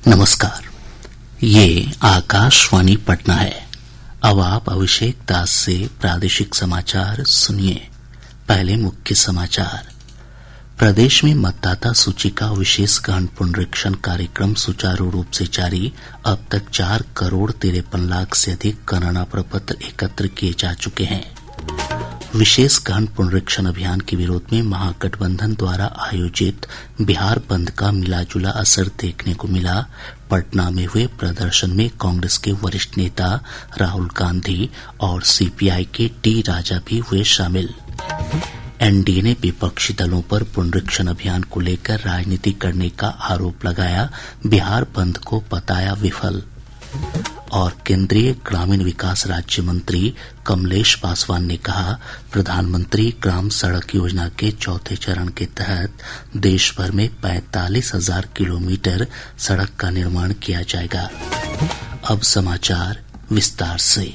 नमस्कार, ये आकाशवाणी पटना है। अब आप अभिषेक दास से प्रादेशिक समाचार सुनिए। पहले मुख्य समाचार। प्रदेश में मतदाता सूची का विशेष गहन पुनरीक्षण कार्यक्रम सुचारू रूप से जारी। अब तक 4,53,00,000 से अधिक गणना प्रपत्र एकत्र किए जा चुके हैं। विशेष गहन पुनरीक्षण अभियान के विरोध में महागठबंधन द्वारा आयोजित बिहार बंद का मिलाजुला असर देखने को मिला। पटना में हुए प्रदर्शन में कांग्रेस के वरिष्ठ नेता राहुल गांधी और सीपीआई के टी राजा भी हुए शामिल। एनडीए ने विपक्षी दलों पर पुनरीक्षण अभियान को लेकर राजनीति करने का आरोप लगाया। बिहार बंद को बताया विफल। और केंद्रीय ग्रामीण विकास राज्य मंत्री कमलेश पासवान ने कहा, प्रधानमंत्री ग्राम सड़क योजना के चौथे चरण के तहत देश भर में 45,000 किलोमीटर सड़क का निर्माण किया जाएगा। अब समाचार विस्तार से।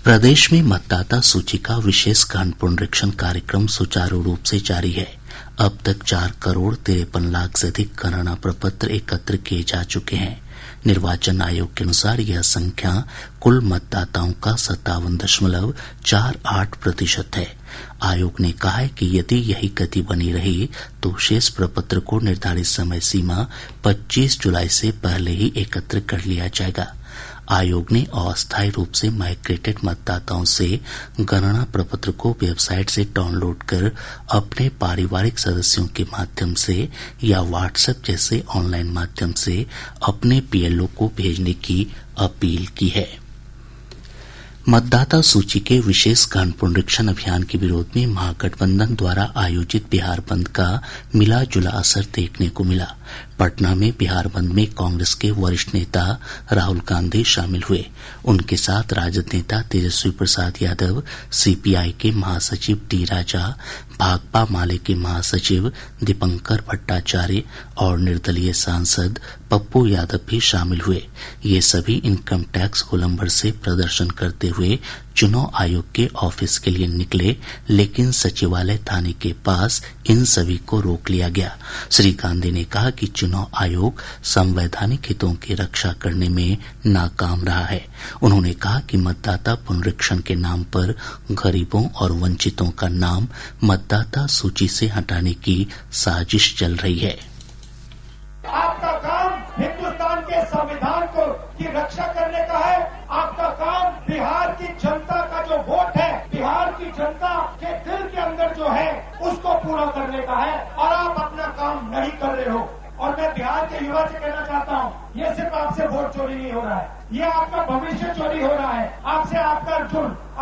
प्रदेश में मतदाता सूची का विशेष गहन पुनरीक्षण कार्यक्रम सुचारू रूप से जारी है। अब तक 4,53,00,000 से अधिक गणना प्रपत्र एकत्र किए जा चुके हैं। निर्वाचन आयोग के अनुसार यह संख्या कुल मतदाताओं का 57.48% है। आयोग ने कहा है कि यदि यही गति बनी रही तो शेष प्रपत्र को निर्धारित समय सीमा 25 जुलाई से पहले ही एकत्र कर लिया जाएगा। आयोग ने अस्थायी रूप से माइग्रेटेड मतदाताओं से गणना प्रपत्र को वेबसाइट से डाउनलोड कर अपने पारिवारिक सदस्यों के माध्यम से या व्हाट्सएप जैसे ऑनलाइन माध्यम से अपने पीएलओ को भेजने की अपील की है। मतदाता सूची के विशेष गहन पुनरीक्षण अभियान के विरोध में महागठबंधन द्वारा आयोजित बिहार बंद का मिला जुला असर देखने को मिला। पटना में बिहार बंद में कांग्रेस के वरिष्ठ नेता राहुल गांधी शामिल हुए। उनके साथ राजद नेता तेजस्वी प्रसाद यादव, सीपीआई के महासचिव टी राजा, भाकपा माले के महासचिव दीपंकर भट्टाचार्य और निर्दलीय सांसद पप्पू यादव भी शामिल हुए। ये सभी इनकम टैक्स गोलंबर से प्रदर्शन करते हुए चुनाव आयोग के ऑफिस के लिए निकले, लेकिन सचिवालय थाने के पास इन सभी को रोक लिया गया। श्री गांधी ने कहा कि चुनाव आयोग संवैधानिक हितों की रक्षा करने में नाकाम रहा है। उन्होंने कहा कि मतदाता पुनरीक्षण के नाम पर गरीबों और वंचितों का नाम मतदाता सूची से हटाने की साजिश चल रही है। आपका काम हिंदुस्तान के संविधान को की रक्षा करने का है। आपका काम बिहार की जनता का जो वोट है, बिहार की जनता के दिल के अंदर जो है उसको पूरा करने का है, और आप अपना काम नहीं कर रहे हो। और मैं बिहार के युवा से कहना चाहता हूँ, ये सिर्फ आपसे वोट चोरी नहीं हो रहा है, ये आपका भविष्य चोरी हो रहा है। आपसे आपका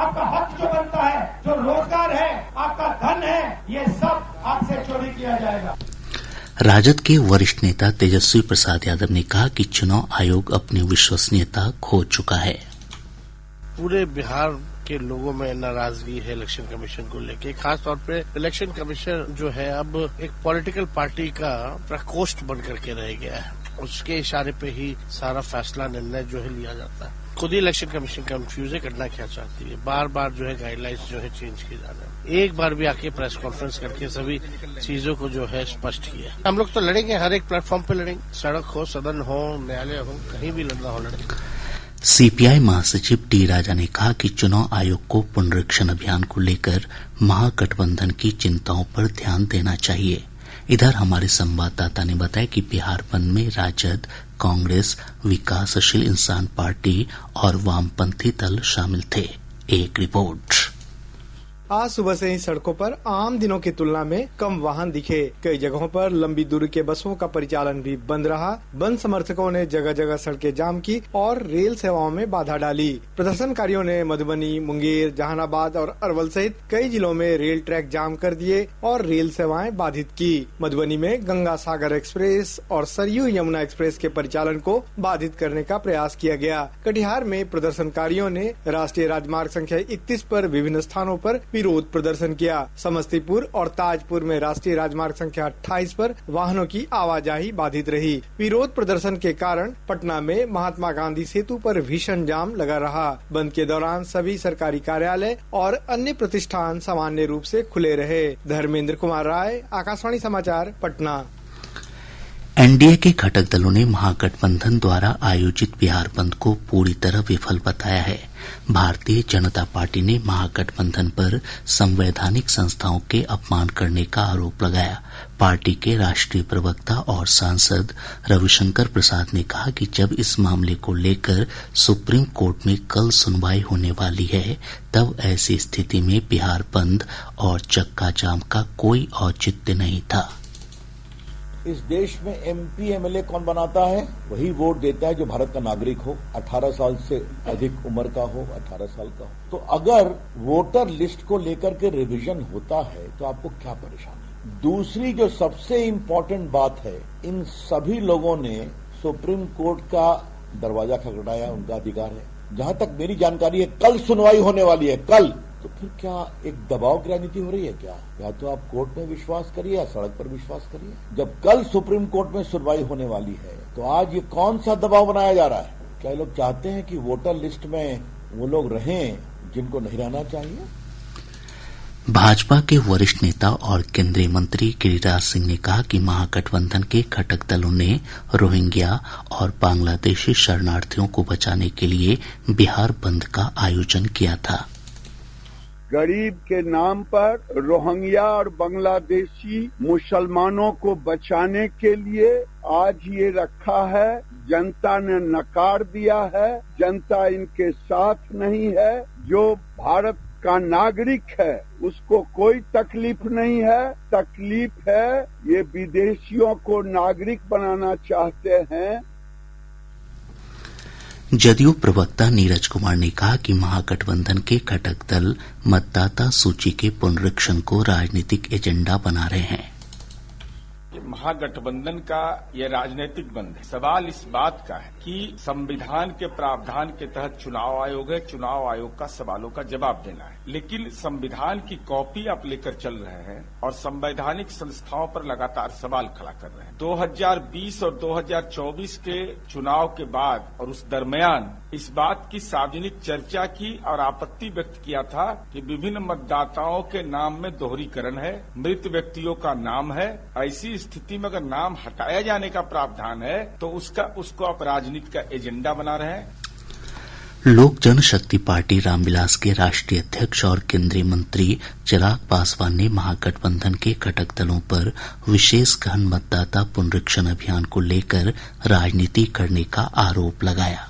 आपका हक जो बनता है, जो रोजगार है, आपका धन है, ये सब आपसे चोरी किया जाएगा। राजद के वरिष्ठ नेता तेजस्वी प्रसाद यादव ने कहा कि चुनाव आयोग अपनी विश्वसनीयता खो चुका है। पूरे बिहार के लोगों में नाराजगी है इलेक्शन कमीशन को लेके। खास तौर पे इलेक्शन कमीशन जो है अब एक पॉलिटिकल पार्टी का प्रकोष्ठ बन करके रह गया है। उसके इशारे पे ही सारा फैसला निर्णय जो है लिया जाता है। खुद ही इलेक्शन कमीशन कंफ्यूज है, करना क्या चाहती है। बार बार जो है गाइडलाइंस जो है चेंज किए जा रहे हैं। एक बार भी आके प्रेस कॉन्फ्रेंस करके सभी चीजों को जो है स्पष्ट किया। हम लोग तो लड़ेंगे, हर एक प्लेटफॉर्म पे लड़ेंगे, सड़क हो, सदन हो, न्यायालय हो, कहीं भी लड़ना हो लड़ेंगे। सीपीआई महासचिव टी राजा ने कहा कि चुनाव आयोग को पुनरीक्षण अभियान को लेकर महागठबंधन की चिंताओं पर ध्यान देना चाहिए। इधर हमारे संवाददाता ने बताया कि बिहार बंद में राजद, कांग्रेस, विकासशील इंसान पार्टी और वामपंथी दल शामिल थे। एक रिपोर्ट। आज सुबह से ही सड़कों पर आम दिनों की तुलना में कम वाहन दिखे। कई जगहों पर लंबी दूरी के बसों का परिचालन भी बंद रहा। बंद समर्थकों ने जगह जगह सड़कें जाम की और रेल सेवाओं में बाधा डाली। प्रदर्शनकारियों ने मधुबनी, मुंगेर, जहानाबाद और अरवल सहित कई जिलों में रेल ट्रैक जाम कर दिए और रेल सेवाएं बाधित की। मधुबनी में गंगा सागर एक्सप्रेस और सरयू यमुना एक्सप्रेस के परिचालन को बाधित करने का प्रयास किया गया। कटिहार में प्रदर्शनकारियों ने राष्ट्रीय राजमार्ग संख्या 31 पर विभिन्न स्थानों पर विरोध प्रदर्शन किया। समस्तीपुर और ताजपुर में राष्ट्रीय राजमार्ग संख्या 28 पर वाहनों की आवाजाही बाधित रही। विरोध प्रदर्शन के कारण पटना में महात्मा गांधी सेतु पर भीषण जाम लगा रहा। बंद के दौरान सभी सरकारी कार्यालय और अन्य प्रतिष्ठान सामान्य रूप से खुले रहे। धर्मेंद्र कुमार राय, आकाशवाणी समाचार, पटना। एनडीए के घटक दलों ने महागठबंधन द्वारा आयोजित बिहार बंद को पूरी तरह विफल बताया है। भारतीय जनता पार्टी ने महागठबंधन पर संवैधानिक संस्थाओं के अपमान करने का आरोप लगाया। पार्टी के राष्ट्रीय प्रवक्ता और सांसद रविशंकर प्रसाद ने कहा कि जब इस मामले को लेकर सुप्रीम कोर्ट में कल सुनवाई होने वाली है, तब ऐसी स्थिति में बिहार बंद और चक्का जाम का कोई औचित्य नहीं था। इस देश में एमपी एमएलए कौन बनाता है? वही वोट देता है जो भारत का नागरिक हो, 18 साल से अधिक उम्र का हो, 18 साल का हो। तो अगर वोटर लिस्ट को लेकर के रिवीजन होता है तो आपको क्या परेशानी? दूसरी जो सबसे इम्पोर्टेंट बात है, इन सभी लोगों ने सुप्रीम कोर्ट का दरवाजा खटखटाया, उनका अधिकार है। जहां तक मेरी जानकारी है कल सुनवाई होने वाली है, कल। तो फिर क्या एक दबाव की राजनीति हो रही है क्या? या तो आप कोर्ट में विश्वास करिए या सड़क पर विश्वास करिए। जब कल सुप्रीम कोर्ट में सुनवाई होने वाली है तो आज ये कौन सा दबाव बनाया जा रहा है? क्या लोग चाहते हैं कि वोटर लिस्ट में वो लोग रहें जिनको नहीं रहना चाहिए? भाजपा के वरिष्ठ नेता और केंद्रीय मंत्री गिरिराज सिंह ने कहा कि महागठबंधन के घटक दलों ने रोहिंग्या और बांग्लादेशी शरणार्थियों को बचाने के लिए बिहार बंद का आयोजन किया था। गरीब के नाम पर रोहिंग्या और बांग्लादेशी मुसलमानों को बचाने के लिए आज ये रखा है। जनता ने नकार दिया है, जनता इनके साथ नहीं है। जो भारत का नागरिक है उसको कोई तकलीफ नहीं है। तकलीफ है ये विदेशियों को नागरिक बनाना चाहते हैं। जदयू प्रवक्ता नीरज कुमार ने कहा कि महागठबंधन के घटक दल मतदाता सूची के पुनरीक्षण को राजनीतिक एजेंडा बना रहे हैं। महागठबंधन का यह राजनीतिक बंद है। सवाल इस बात का है कि संविधान के प्रावधान के तहत चुनाव आयोग है, चुनाव आयोग का सवालों का जवाब देना है। लेकिन संविधान की कॉपी आप लेकर चल रहे हैं और संवैधानिक संस्थाओं पर लगातार सवाल खड़ा कर रहे हैं। 2020 और 2024 के चुनाव के बाद और उस दरमियान इस बात की सार्वजनिक चर्चा की और आपत्ति व्यक्त किया था कि विभिन्न मतदाताओं के नाम में दोहरीकरण है, मृत व्यक्तियों का नाम है। ऐसी स्थिति में अगर नाम हटाया जाने का प्रावधान है तो उसको आप राजनीति का एजेंडा बना रहे हैं। लोक जनशक्ति पार्टी रामविलास के राष्ट्रीय अध्यक्ष और केंद्रीय मंत्री चिराग पासवान ने महागठबंधन के घटक दलों पर विशेष गहन मतदाता पुनरीक्षण अभियान को लेकर राजनीति करने का आरोप लगाया।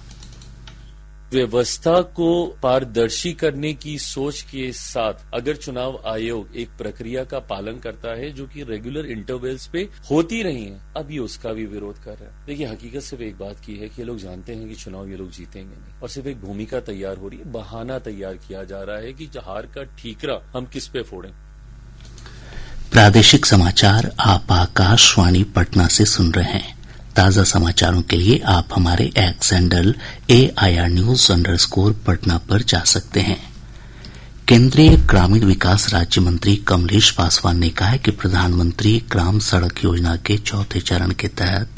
व्यवस्था को पारदर्शी करने की सोच के साथ अगर चुनाव आयोग एक प्रक्रिया का पालन करता है जो कि रेगुलर इंटरवल्स पे होती रही है, अब ये उसका भी विरोध कर रहा है। देखिए, हकीकत सिर्फ एक बात की है कि ये लोग जानते हैं कि चुनाव ये लोग जीतेंगे नहीं, और सिर्फ एक भूमिका तैयार हो रही है, बहाना तैयार किया जा रहा है कि हार का ठीकरा हम किस पे फोड़ें। प्रादेशिक समाचार आप आकाशवाणी पटना से सुन रहे हैं। ताज़ा समाचारों के लिए आप हमारे एक्स हैंडल AIR News _ पर जा सकते हैं। केंद्रीय ग्रामीण विकास राज्य मंत्री कमलेश पासवान ने कहा है कि प्रधानमंत्री ग्राम सड़क योजना के चौथे चरण के तहत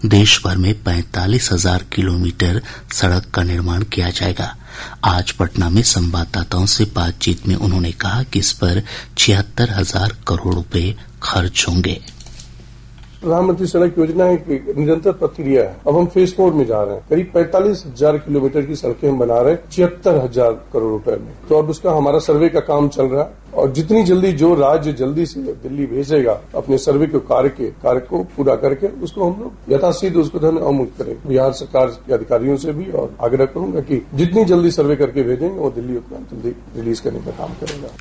देश भर में 45,000 किलोमीटर सड़क का निर्माण किया जाएगा। आज पटना में संवाददाताओं से बातचीत में उन्होंने कहा कि इस पर 76,000 करोड़ रुपए खर्च होंगे। प्रधानमंत्री सड़क योजना एक निरंतर प्रक्रिया है। अब हम फेज 4 में जा रहे हैं। करीब 45,000 किलोमीटर की सड़कें हम बना रहे हैं 76,000 करोड़ रुपए में। तो अब उसका हमारा सर्वे का काम चल रहा है और जितनी जल्दी जो राज्य जल्दी से दिल्ली भेजेगा अपने सर्वे के कार्य को पूरा करके उसको हम लोग यथाशीघ्र उसको धन अवमुक्त करेंगे। बिहार सरकार के अधिकारियों से भी और आग्रह करूंगा कि जितनी जल्दी सर्वे करके भेजेंगे वो दिल्ली उतना जल्दी रिलीज करने का काम करेगा।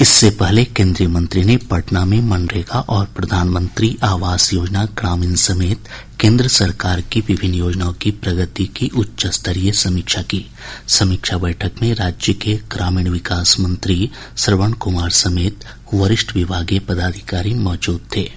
इससे पहले केंद्रीय मंत्री ने पटना में मनरेगा और प्रधानमंत्री आवास योजना ग्रामीण समेत केंद्र सरकार की विभिन्न योजनाओं की प्रगति की उच्च स्तरीय समीक्षा की। समीक्षा बैठक में राज्य के ग्रामीण विकास मंत्री श्रवण कुमार समेत वरिष्ठ विभागीय पदाधिकारी मौजूद थे।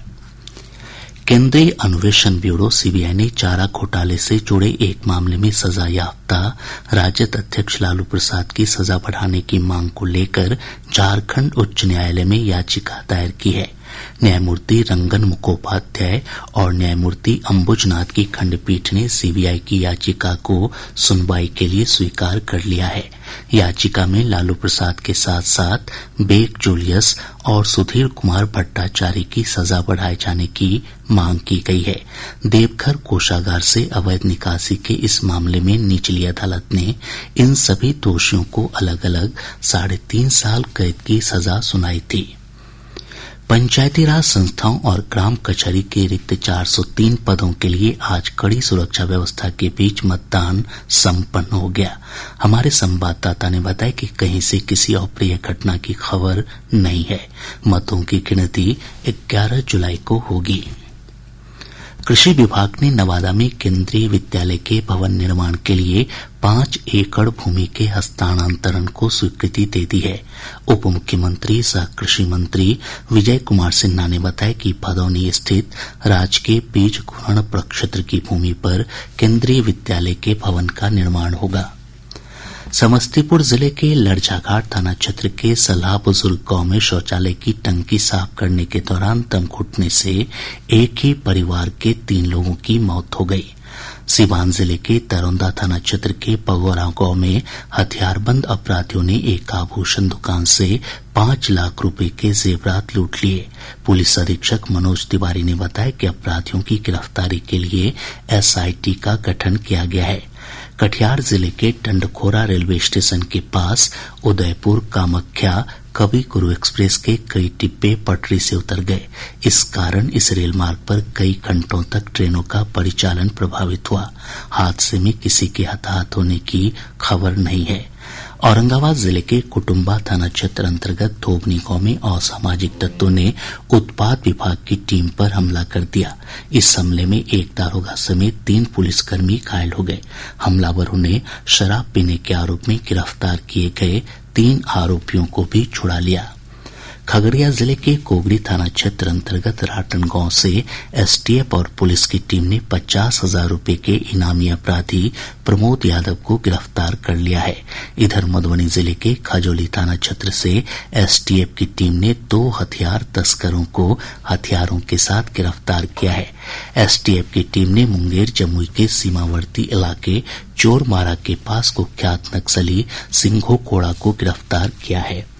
केंद्रीय अन्वेषण ब्यूरो सीबीआई ने चारा घोटाले से जुड़े एक मामले में सजायाफ्ता राजद अध्यक्ष लालू प्रसाद की सजा बढ़ाने की मांग को लेकर झारखंड उच्च न्यायालय में याचिका दायर की है। न्यायमूर्ति रंगन मुखोपाध्याय और न्यायमूर्ति अंबुजनाथ की खंडपीठ ने सीबीआई की याचिका को सुनवाई के लिए स्वीकार कर लिया है। याचिका में लालू प्रसाद के साथ साथ बेक जूलियस और सुधीर कुमार भट्टाचार्य की सजा बढ़ाए जाने की मांग की गई है। देवघर कोषागार से अवैध निकासी के इस मामले में निचली अदालत ने इन सभी दोषियों को अलग अलग 3.5 साल कैद की सजा सुनाई थी। पंचायती राज संस्थाओं और ग्राम कचहरी के रिक्त 403 पदों के लिए आज कड़ी सुरक्षा व्यवस्था के बीच मतदान संपन्न हो गया। हमारे संवाददाता ने बताया कि कहीं से किसी अप्रिय घटना की खबर नहीं है। मतों की गिनती 11 जुलाई को होगी। कृषि विभाग ने नवादा में केंद्रीय विद्यालय के भवन निर्माण के लिए 5 एकड़ भूमि के हस्तांतरण को स्वीकृति दे दी है। उप मुख्यमंत्री सह कृषि मंत्री विजय कुमार सिन्हा ने बताया कि भदौनी स्थित राजकीय बीज ग्रहण प्रक्षेत्र की भूमि पर केंद्रीय विद्यालय के भवन का निर्माण होगा। समस्तीपुर जिले के लड़झाघाट थाना क्षेत्र के सलाह बुजुर्ग गांव में शौचालय की टंकी साफ करने के दौरान दम घुटने से एक ही परिवार के 3 लोगों की मौत हो गई। सीवान जिले के तरौंदा थाना क्षेत्र के पगोरा गांव में हथियारबंद अपराधियों ने एक आभूषण दुकान से 5 लाख रुपए के जेवरात लूट लिए। पुलिस अधीक्षक मनोज तिवारी ने बताया कि अपराधियों की गिरफ्तारी के लिए एसआईटी का गठन किया गया है। कटिहार जिले के टंडखोरा रेलवे स्टेशन के पास उदयपुर कामाख्या कवि गुरु एक्सप्रेस के कई डिब्बे पटरी से उतर गए। इस कारण इस रेल मार्ग पर कई घंटों तक ट्रेनों का परिचालन प्रभावित हुआ। हादसे में किसी के हताहत होने की खबर नहीं है। औरंगाबाद जिले के कुटुम्बा थाना क्षेत्र अंतर्गत धोबनी गांव में असामाजिक तत्वों ने उत्पाद विभाग की टीम पर हमला कर दिया। इस हमले में एक दारोगा समेत 3 पुलिसकर्मी घायल हो गए। हमलावरों ने शराब पीने के आरोप में गिरफ्तार किए गए 3 आरोपियों को भी छुड़ा लिया। खगड़िया जिले के कोगरी थाना क्षेत्र अंतर्गत राटन गांव से एसटीएफ और पुलिस की टीम ने 50,000 रुपए के इनामी अपराधी प्रमोद यादव को गिरफ्तार कर लिया है। इधर मधुबनी जिले के खजौली थाना क्षेत्र से एसटीएफ की टीम ने 2 हथियार तस्करों को हथियारों के साथ गिरफ्तार किया है। एसटीएफ की टीम ने मुंगेर जमुई के सीमावर्ती इलाके चोरमारा के पास कुख्यात नक्सली सिंघो कोड़ा को गिरफ्तार किया है।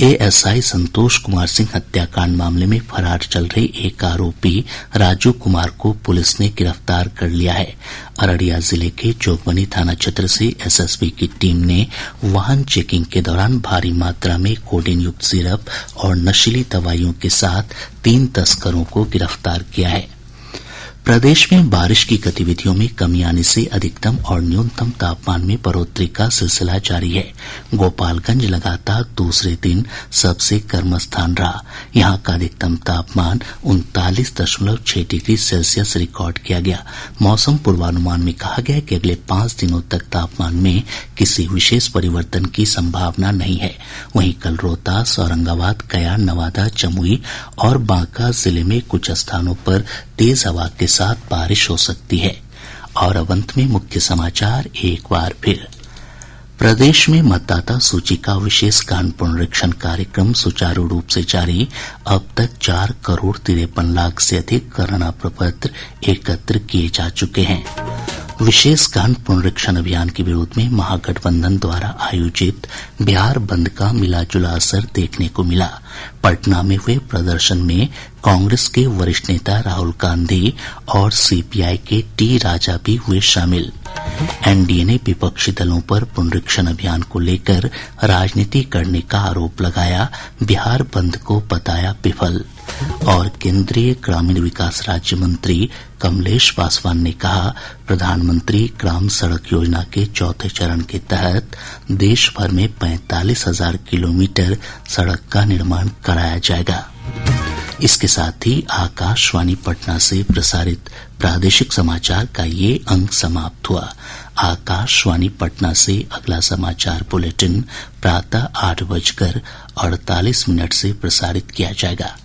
एएसआई संतोष कुमार सिंह हत्याकांड मामले में फरार चल रहे एक आरोपी राजू कुमार को पुलिस ने गिरफ्तार कर लिया है। अररिया जिले के जोगबनी थाना क्षेत्र से एसएसबी की टीम ने वाहन चेकिंग के दौरान भारी मात्रा में कोडेन युक्त सिरप और नशीली दवाइयों के साथ 3 तस्करों को गिरफ्तार किया है। प्रदेश में बारिश की गतिविधियों में कमी आने से अधिकतम और न्यूनतम तापमान में बढ़ोतरी का सिलसिला जारी है। गोपालगंज लगातार दूसरे दिन सबसे गर्म स्थान रहा। यहां का अधिकतम तापमान 39.6 डिग्री सेल्सियस रिकॉर्ड किया गया। मौसम पूर्वानुमान में कहा गया है कि अगले 5 दिनों तक तापमान में किसी विशेष परिवर्तन की संभावना नहीं है। वहीं कल रोहतास, औरंगाबाद, गया, नवादा, जमुई और बांका जिले में कुछ स्थानों पर तेज हवा के साथ बारिश हो सकती है। और अब अंत में मुख्य समाचार एक बार फिर। प्रदेश में मतदाता सूची का विशेष गहन पुनरीक्षण कार्यक्रम सुचारू रूप से जारी। अब तक 4 करोड़ 53 लाख से अधिक गणना प्रपत्र एकत्र किए जा चुके हैं। विशेष गहन पुनरीक्षण अभियान के विरोध में महागठबंधन द्वारा आयोजित बिहार बंद का मिलाजुला असर देखने को मिला। पटना में हुए प्रदर्शन में कांग्रेस के वरिष्ठ नेता राहुल गांधी और सीपीआई के टी राजा भी हुए शामिल। एनडीए ने विपक्षी दलों पर पुनरीक्षण अभियान को लेकर राजनीति करने का आरोप लगाया। बिहार बंद को बताया विफल। और केंद्रीय ग्रामीण विकास राज्य मंत्री कमलेश पासवान ने कहा, प्रधानमंत्री ग्राम सड़क योजना के 4थे चरण के तहत देश भर में 45,000 किलोमीटर सड़क का निर्माण कराया जाएगा। इसके साथ ही आकाशवाणी पटना से प्रसारित प्रादेशिक समाचार का ये अंक समाप्त हुआ। आकाशवाणी पटना से अगला समाचार बुलेटिन प्रातः 8:48 से प्रसारित किया जाएगा।